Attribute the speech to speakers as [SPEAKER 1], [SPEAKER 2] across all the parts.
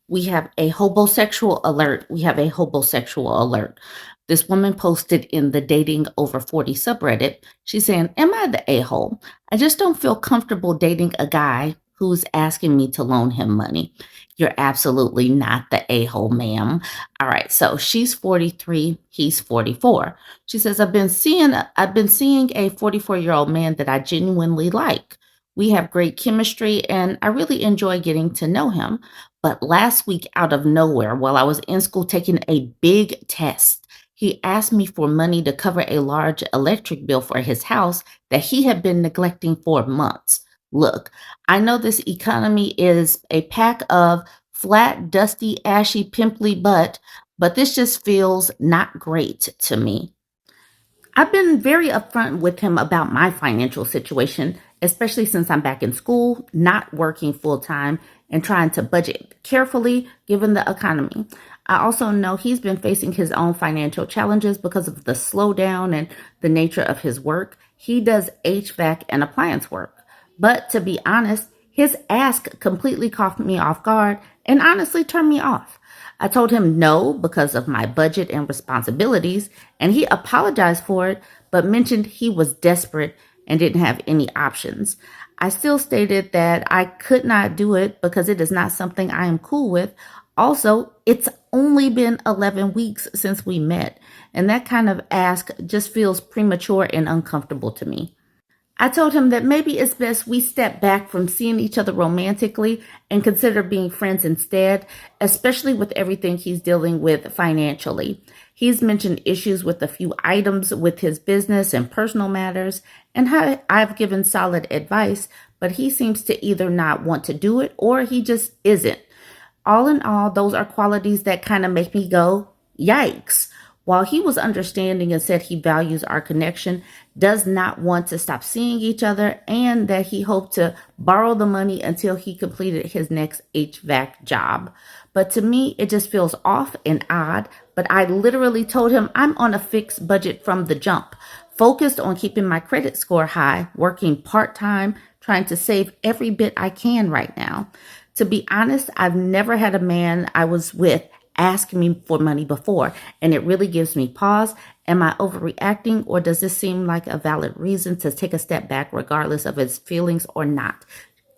[SPEAKER 1] We have a hobosexual alert. We have a hobosexual alert. This woman posted in the Dating Over 40 subreddit. She's saying, am I the a hole? I just don't feel comfortable dating a guy who's asking me to loan him money. You're absolutely not the a hole, ma'am. All right, so she's 43, he's 44. She says, I've been seeing a 44-year-old man that I genuinely like. We have great chemistry and I really enjoy getting to know him. But last week, out of nowhere, while I was in school taking a big test, he asked me for money to cover a large electric bill for his house that he had been neglecting for months. Look, I know this economy is a pack of flat, dusty, ashy, pimply butt, but this just feels not great to me. I've been very upfront with him about my financial situation, especially since I'm back in school, not working full time, and trying to budget carefully given the economy. I also know he's been facing his own financial challenges because of the slowdown and the nature of his work. He does HVAC and appliance work. But to be honest, his ask completely caught me off guard and honestly turned me off. I told him no because of my budget and responsibilities, and he apologized for it, but mentioned he was desperate and didn't have any options. I still stated that I could not do it because it is not something I am cool with. Also, it's only been 11 weeks since we met, and that kind of ask just feels premature and uncomfortable to me. I told him that maybe it's best we step back from seeing each other romantically and consider being friends instead, especially with everything he's dealing with financially. He's mentioned issues with a few items with his business and personal matters, and I've given solid advice, but he seems to either not want to do it or he just isn't. All in all, those are qualities that kind of make me go, yikes. While he was understanding and said he values our connection, does not want to stop seeing each other, and that he hoped to borrow the money until he completed his next HVAC job. But to me, it just feels off and odd. But I literally told him I'm on a fixed budget from the jump, focused on keeping my credit score high, working part time, trying to save every bit I can right now. To be honest, I've never had a man I was with ask me for money before, and it really gives me pause. Am I overreacting, or does this seem like a valid reason to take a step back regardless of his feelings or not?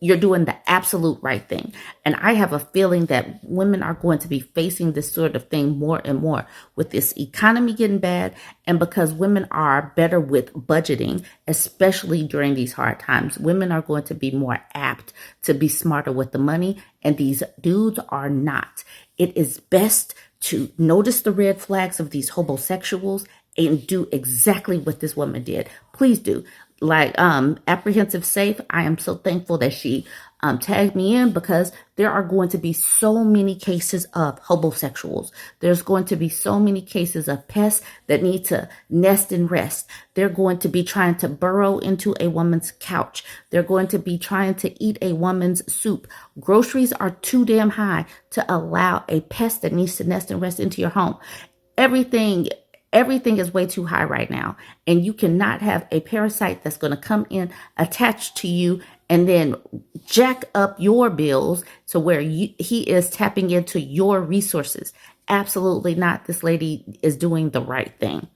[SPEAKER 1] You're doing the absolute right thing. And I have a feeling that women are going to be facing this sort of thing more and more with this economy getting bad. And because women are better with budgeting, especially during these hard times, women are going to be more apt to be smarter with the money. And these dudes are not. It is best to notice the red flags of these hobosexuals and do exactly what this woman did. Please do. Like apprehensive safe, I am so thankful that she tagged me in, because there are going to be so many cases of hobosexuals. There's going to be so many cases of pests that need to nest and rest. They're going to be trying to burrow into a woman's couch. They're going to be trying to eat a woman's soup. Groceries are too damn high to allow a pest that needs to nest and rest into your home. Everything Everything is way too high right now. And you cannot have a parasite that's going to come in attached to you and then jack up your bills to where he is tapping into your resources. Absolutely not. This lady is doing the right thing.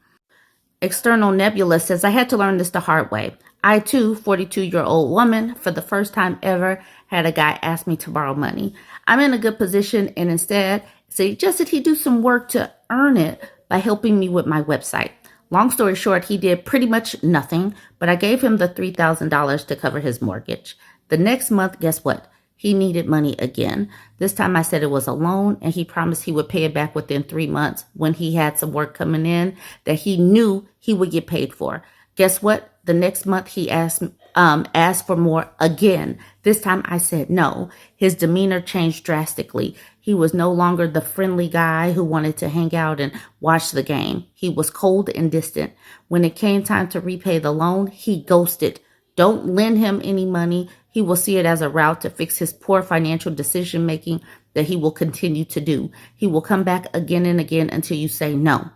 [SPEAKER 1] External Nebula says, I had to learn this the hard way. I too, 42-year-old woman, for the first time ever, had a guy ask me to borrow money. I'm in a good position and instead suggested he do some work to earn it by helping me with my website. Long story short, he did pretty much nothing, but I gave him the $3,000 to cover his mortgage. The next month, guess what? He needed money again. This time I said it was a loan, and he promised he would pay it back within 3 months when he had some work coming in that he knew he would get paid for. Guess what? The next month he asked for more again. This time I said no. His demeanor changed drastically. He was no longer the friendly guy who wanted to hang out and watch the game. He was cold and distant. When it came time to repay the loan, he ghosted. Don't lend him any money. He will see it as a route to fix his poor financial decision making that he will continue to do. He will come back again and again until you say no.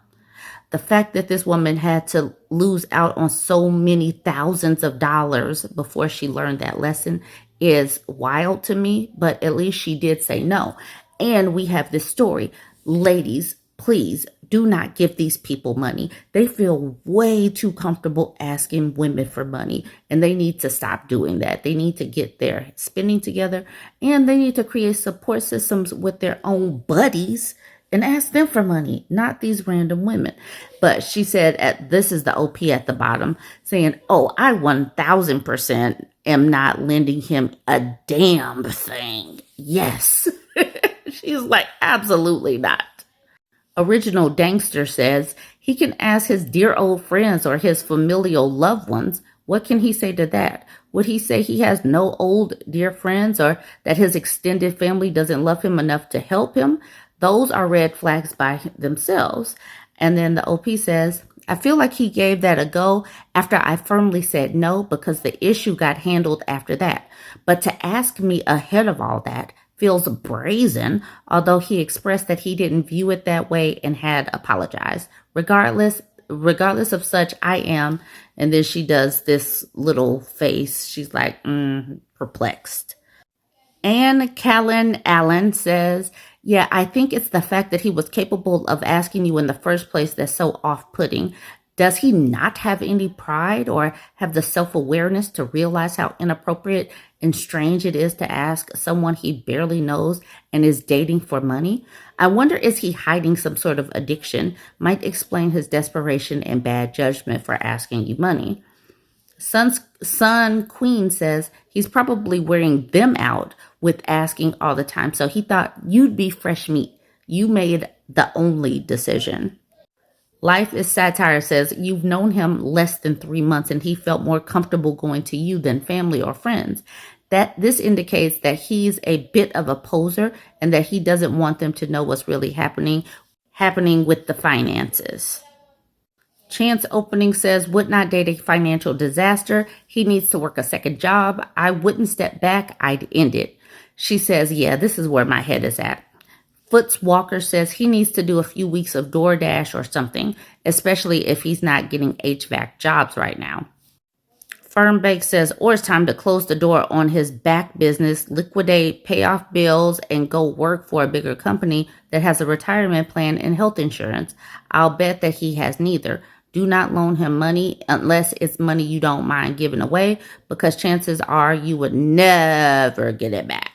[SPEAKER 1] The fact that this woman had to lose out on so many thousands of dollars before she learned that lesson is wild to me, but at least she did say no. And we have this story. Ladies, please do not give these people money. They feel way too comfortable asking women for money, and they need to stop doing that. They need to get their spending together, and they need to create support systems with their own buddies and ask them for money, not these random women. But she said, this is the OP at the bottom saying, oh, I 1000% am not lending him a damn thing. Yes. She's like, absolutely not. Original Dankster says he can ask his dear old friends or his familial loved ones. What can he say to that? Would he say he has no old dear friends or that his extended family doesn't love him enough to help him? Those are red flags by themselves. And then the OP says, I feel like he gave that a go after I firmly said no because the issue got handled after that. But to ask me ahead of all that feels brazen, although he expressed that he didn't view it that way and had apologized. Regardless of such, I am. And then she does this little face. She's like, perplexed. Ann Callan Allen says, yeah, I think it's the fact that he was capable of asking you in the first place that's so off-putting. Does he not have any pride or have the self-awareness to realize how inappropriate and strange it is to ask someone he barely knows and is dating for money? I wonder, is he hiding some sort of addiction? Might explain his desperation and bad judgment for asking you money. Sun Queen says he's probably wearing them out with asking all the time. So he thought you'd be fresh meat. You made the only decision. Life is Satire says you've known him less than 3 months and he felt more comfortable going to you than family or friends. That this indicates that he's a bit of a poser and that he doesn't want them to know what's really happening with the finances. Chance Opening says, would not date a financial disaster. He needs to work a second job. I wouldn't step back. I'd end it. She says, yeah, this is where my head is at. Foots Walker says he needs to do a few weeks of DoorDash or something, especially if he's not getting HVAC jobs right now. Fernbake says, or it's time to close the door on his back business, liquidate, pay off bills, and go work for a bigger company that has a retirement plan and health insurance. I'll bet that he has neither. Do not loan him money unless it's money you don't mind giving away, because chances are you would never get it back.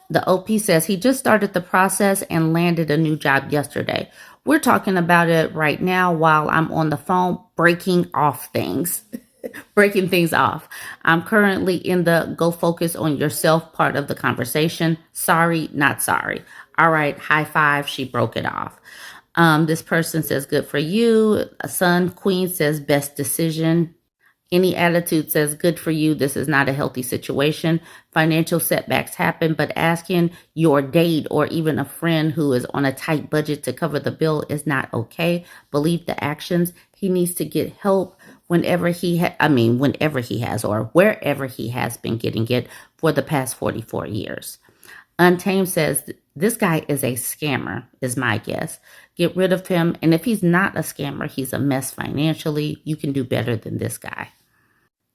[SPEAKER 1] The OP says he just started the process and landed a new job yesterday. We're talking about it right now while I'm on the phone breaking things off. I'm currently in the go focus on yourself part of the conversation. Sorry, not sorry. All right, high five. She broke it off. This person says, good for you. Sun Queen says, best decision. Any attitude says, good for you. This is not a healthy situation. Financial setbacks happen, but asking your date or even a friend who is on a tight budget to cover the bill is not okay. Believe the actions. He needs to get help whenever he has or wherever he has been getting it for the past 44 years. Untamed says, this guy is a scammer, is my guess. Get rid of him. And if he's not a scammer, he's a mess financially. You can do better than this guy.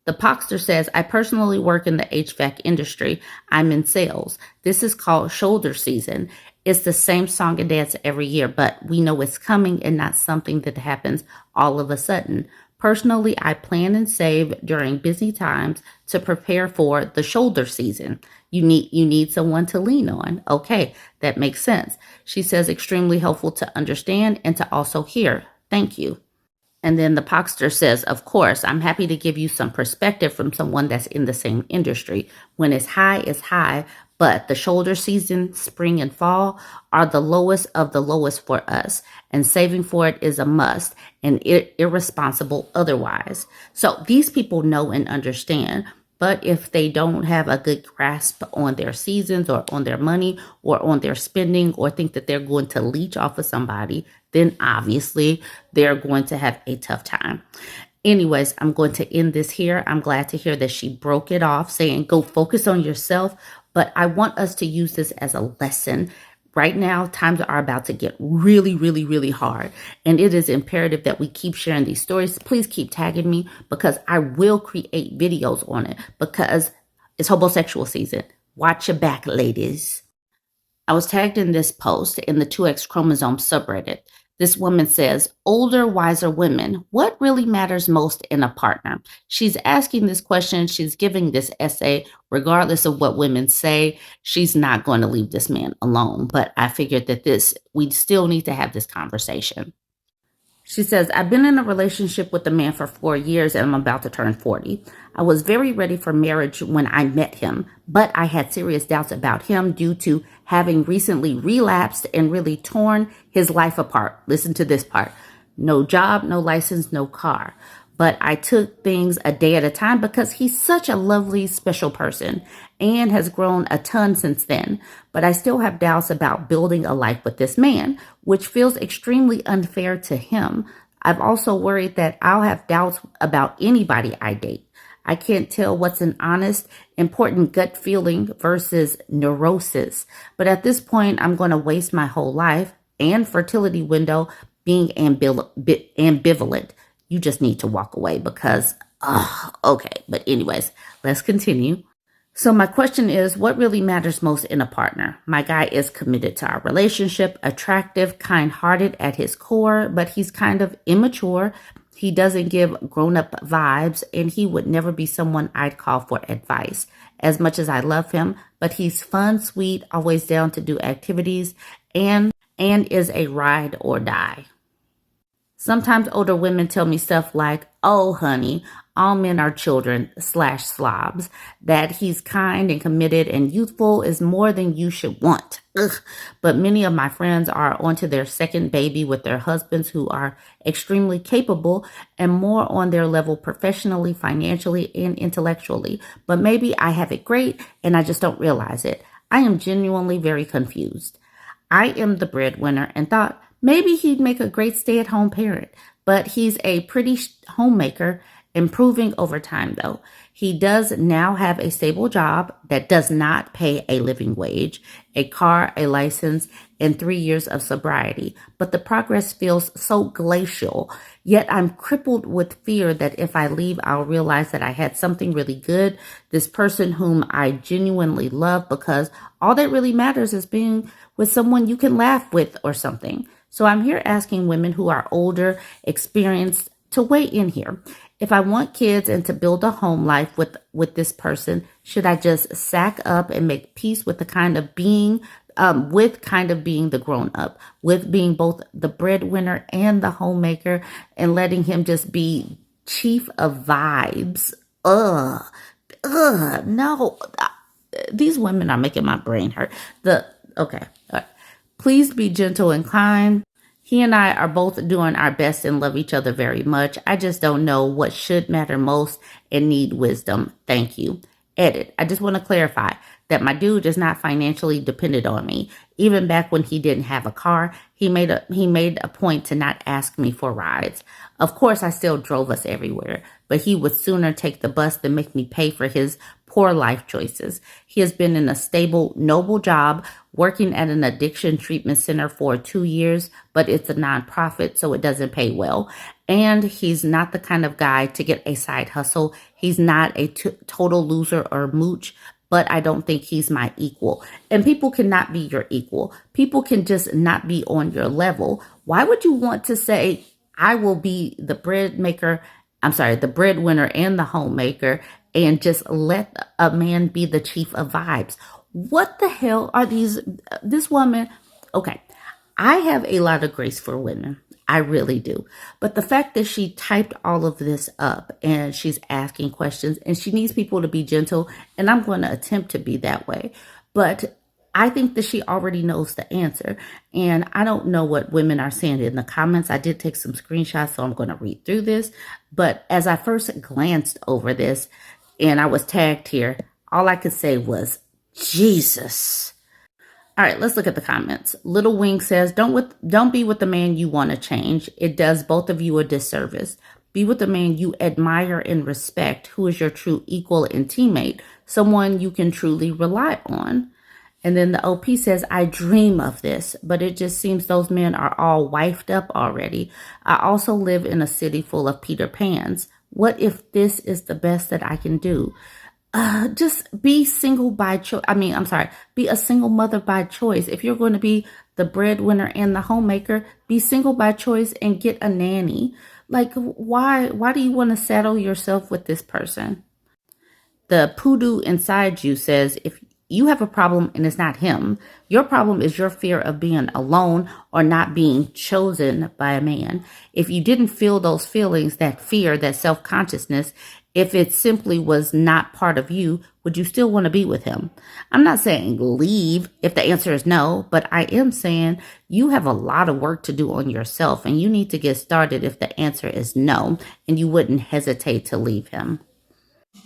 [SPEAKER 1] The Poxter says, I personally work in the HVAC industry. I'm in sales. This is called shoulder season. It's the same song and dance every year, but we know it's coming and not something that happens all of a sudden. Personally, I plan and save during busy times to prepare for the shoulder season. You need someone to lean on. Okay, that makes sense. She says, extremely helpful to understand and to also hear. Thank you. And then the Poxter says, of course, I'm happy to give you some perspective from someone that's in the same industry. When it's high, but the shoulder season, spring and fall, are the lowest of the lowest for us. And saving for it is a must and irresponsible otherwise. So these people know and understand. But if they don't have a good grasp on their seasons or on their money or on their spending or think that they're going to leech off of somebody, then obviously they're going to have a tough time. Anyways, I'm going to end this here. I'm glad to hear that she broke it off, saying go focus on yourself. But I want us to use this as a lesson. Right now, times are about to get really, really, really hard. And it is imperative that we keep sharing these stories. Please keep tagging me because I will create videos on it because it's Hobosexual season. Watch your back, ladies. I was tagged in this post in the 2X chromosome subreddit. This woman says, older, wiser women, what really matters most in a partner? She's asking this question. She's giving this essay. Regardless of what women say, she's not going to leave this man alone. But I figured that we still need to have this conversation. She says, I've been in a relationship with a man for 4 years and I'm about to turn 40. I was very ready for marriage when I met him, but I had serious doubts about him due to having recently relapsed and really torn his life apart. Listen to this part. No job, no license, no car. But I took things a day at a time because he's such a lovely, special person and has grown a ton since then. But I still have doubts about building a life with this man, which feels extremely unfair to him. I've also worried that I'll have doubts about anybody I date. I can't tell what's an honest, important gut feeling versus neurosis. But at this point, I'm going to waste my whole life and fertility window being ambivalent. You just need to walk away because, okay. But anyways, let's continue. So my question is, what really matters most in a partner? My guy is committed to our relationship, attractive, kind-hearted at his core, but he's kind of immature. He doesn't give grown-up vibes, and he would never be someone I'd call for advice. As much as I love him, but he's fun, sweet, always down to do activities, and is a ride or die. Sometimes older women tell me stuff like, oh, honey, all men are children / slobs. That he's kind and committed and youthful is more than you should want. Ugh. But many of my friends are onto their second baby with their husbands who are extremely capable and more on their level professionally, financially, and intellectually. But maybe I have it great and I just don't realize it. I am genuinely very confused. I am the breadwinner and thought, maybe he'd make a great stay-at-home parent, but he's a pretty homemaker, improving over time, though. He does now have a stable job that does not pay a living wage, a car, a license, and 3 years of sobriety. But the progress feels so glacial, yet I'm crippled with fear that if I leave, I'll realize that I had something really good, this person whom I genuinely love, because all that really matters is being with someone you can laugh with or something. So I'm here asking women who are older, experienced, to weigh in here. If I want kids and to build a home life with this person, should I just sack up and make peace with the kind of being, being the grown up, with being both the breadwinner and the homemaker, and letting him just be chief of vibes? No. These women are making my brain hurt. Okay. All right. Please be gentle and kind. He and I are both doing our best and love each other very much. I just don't know what should matter most and need wisdom. Thank you. Edit. I just want to clarify that my dude is not financially dependent on me. Even back when he didn't have a car, he made a point to not ask me for rides. Of course, I still drove us everywhere, but he would sooner take the bus than make me pay for his poor life choices. He has been in a stable, noble job, working at an addiction treatment center for 2 years, but it's a nonprofit, so it doesn't pay well. And he's not the kind of guy to get a side hustle. He's not a total loser or mooch, but I don't think he's my equal. And people cannot be your equal. People can just not be on your level. Why would you want to say, I will be the breadwinner and the homemaker, and just let a man be the chief of vibes? What the hell are this woman? Okay, I have a lot of grace for women. I really do. But the fact that she typed all of this up and she's asking questions and she needs people to be gentle, and I'm going to attempt to be that way. But I think that she already knows the answer. And I don't know what women are saying in the comments. I did take some screenshots, so I'm going to read through this. But as I first glanced over this and I was tagged here, all I could say was, Jesus. All right, let's look at the comments. Little Wing says, don't be with the man you want to change. It does both of you a disservice. Be with the man you admire and respect, who is your true equal and teammate, someone you can truly rely on. And then the OP says, I dream of this, but it just seems those men are all wifed up already. I also live in a city full of Peter Pans. What if this is the best that I can do? Just be single by choice. I'm sorry, be a single mother by choice. If you're going to be the breadwinner and the homemaker, be single by choice and get a nanny. Like, why do you want to settle yourself with this person? The poodoo inside you says if you have a problem and it's not him, your problem is your fear of being alone or not being chosen by a man. If you didn't feel those feelings, that fear, that self consciousness, if it simply was not part of you, would you still want to be with him? I'm not saying leave if the answer is no, but I am saying you have a lot of work to do on yourself and you need to get started if the answer is no, and you wouldn't hesitate to leave him.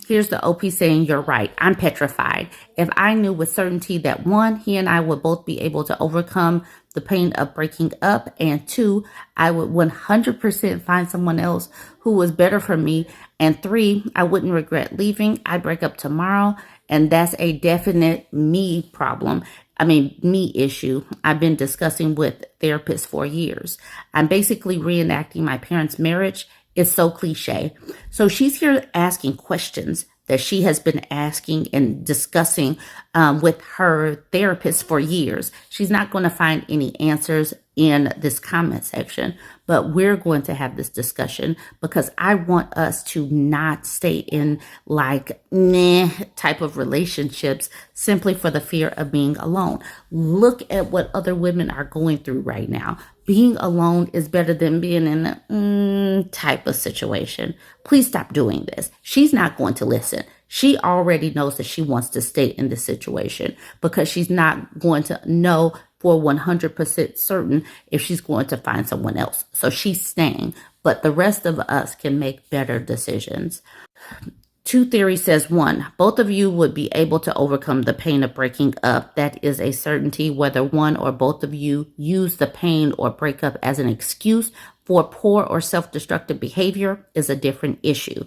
[SPEAKER 1] Here's the OP saying, you're right. I'm petrified. If I knew with certainty that one, he and I would both be able to overcome the pain of breaking up, and two, I would 100% find someone else who was better for me, and three, I wouldn't regret leaving. I'd break up tomorrow, and that's a definite me problem. Me issue I've been discussing with therapists for years. I'm basically reenacting my parents' marriage. It's so cliche. So she's here asking questions that she has been asking and discussing with her therapist for years. She's not going to find any answers in this comment section, but we're going to have this discussion because I want us to not stay in like type of relationships simply for the fear of being alone. Look at what other women are going through right now. Being alone is better than being in a type of situation. Please stop doing this. She's not going to listen. She already knows that she wants to stay in this situation because she's not going to know for 100% certain if she's going to find someone else. So she's staying, but the rest of us can make better decisions. Two theory says one, both of you would be able to overcome the pain of breaking up. That is a certainty. Whether one or both of you use the pain or breakup as an excuse for poor or self-destructive behavior is a different issue.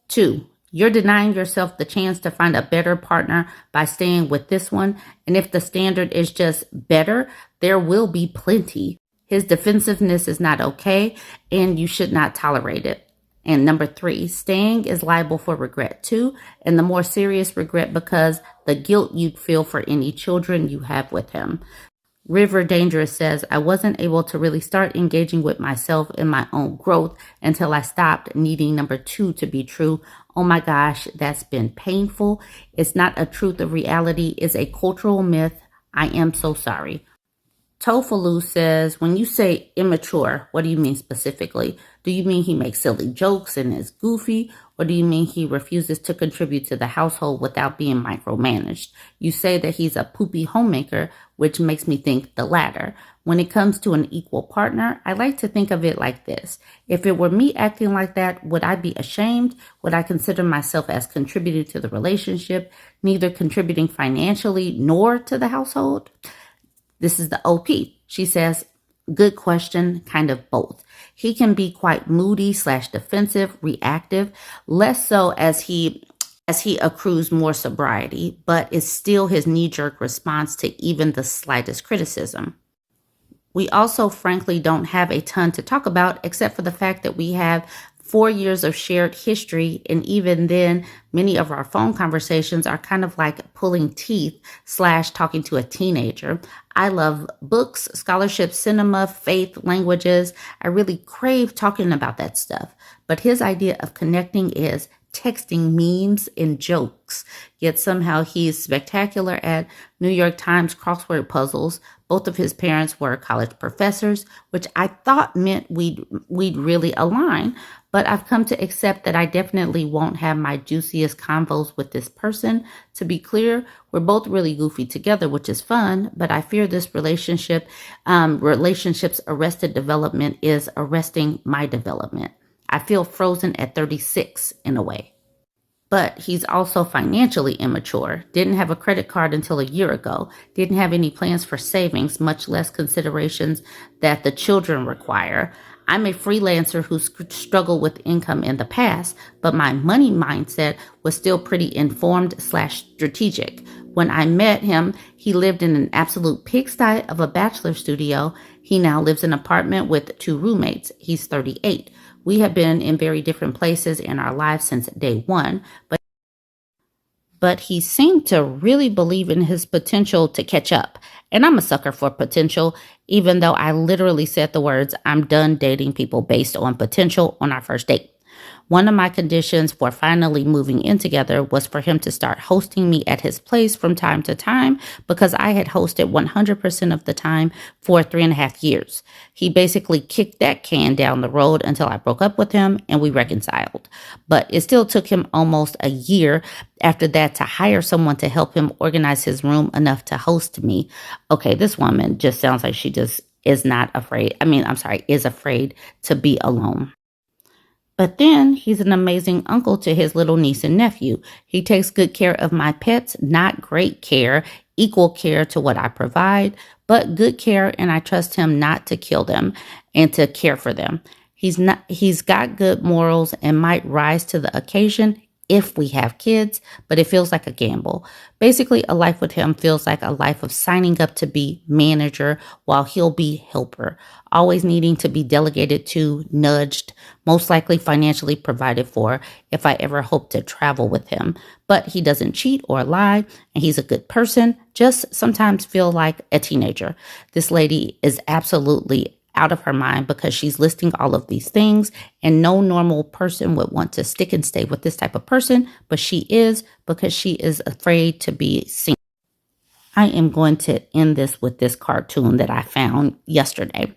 [SPEAKER 1] Two, you're denying yourself the chance to find a better partner by staying with this one. And if the standard is just better, there will be plenty. His defensiveness is not okay, and you should not tolerate it. And number three, staying is liable for regret too, and the more serious regret because the guilt you'd feel for any children you have with him. River Dangerous says, I wasn't able to really start engaging with myself in my own growth until I stopped needing number two to be true. Oh my gosh, that's been painful. It's not a truth of reality. It's a cultural myth. I am so sorry. Tofalu says, when you say immature, what do you mean specifically? Do you mean he makes silly jokes and is goofy? Or do you mean he refuses to contribute to the household without being micromanaged? You say that he's a poopy homemaker, which makes me think the latter. When it comes to an equal partner, I like to think of it like this. If it were me acting like that, would I be ashamed? Would I consider myself as contributing to the relationship, neither contributing financially nor to the household? This is the OP. She says, good question, kind of both. He can be quite moody / defensive, reactive, less so as he accrues more sobriety, but it's still his knee-jerk response to even the slightest criticism. We also, frankly, don't have a ton to talk about except for the fact that we have 4 years of shared history, and even then, many of our phone conversations are kind of like pulling teeth / talking to a teenager. I love books, scholarship, cinema, faith, languages. I really crave talking about that stuff. But his idea of connecting is texting memes and jokes. Yet somehow he's spectacular at New York Times crossword puzzles. Both of his parents were college professors, which I thought meant we'd really align. But I've come to accept that I definitely won't have my juiciest convos with this person. To be clear, we're both really goofy together, which is fun, but I fear this relationship's arrested development is arresting my development. I feel frozen at 36 in a way. But he's also financially immature, didn't have a credit card until a year ago, didn't have any plans for savings, much less considerations that the children require. I'm a freelancer who struggled with income in the past, but my money mindset was still pretty informed / strategic. When I met him, he lived in an absolute pigsty of a bachelor studio. He now lives in an apartment with 2 roommates. He's 38. We have been in very different places in our lives since day one, but he seemed to really believe in his potential to catch up. And I'm a sucker for potential, even though I literally said the words, I'm done dating people based on potential on our first date. One of my conditions for finally moving in together was for him to start hosting me at his place from time to time because I had hosted 100% of the time for 3.5 years. He basically kicked that can down the road until I broke up with him and we reconciled. But it still took him almost a year after that to hire someone to help him organize his room enough to host me. Okay, this woman just sounds like she just is not afraid. Is afraid to be alone. But then he's an amazing uncle to his little niece and nephew. He takes good care of my pets, not great care, equal care to what I provide, but good care, and I trust him not to kill them and to care for them. He's got good morals and might rise to the occasion if we have kids, but it feels like a gamble. Basically, a life with him feels like a life of signing up to be manager while he'll be helper, always needing to be delegated to, nudged, most likely financially provided for if I ever hope to travel with him. But he doesn't cheat or lie, and he's a good person, just sometimes feel like a teenager. This lady is absolutely out of her mind because she's listing all of these things, and no normal person would want to stick and stay with this type of person, but she is because she is afraid to be seen. I am going to end this with this cartoon that I found yesterday.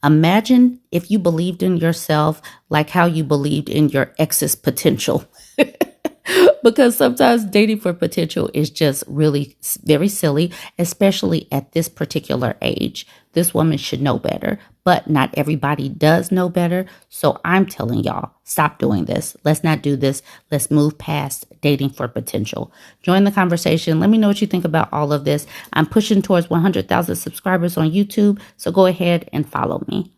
[SPEAKER 1] Imagine if you believed in yourself like how you believed in your ex's potential. Because sometimes dating for potential is just really very silly, especially at this particular age. This woman should know better, but not everybody does know better. So I'm telling y'all, stop doing this. Let's not do this. Let's move past dating for potential. Join the conversation. Let me know what you think about all of this. I'm pushing towards 100,000 subscribers on YouTube, so go ahead and follow me.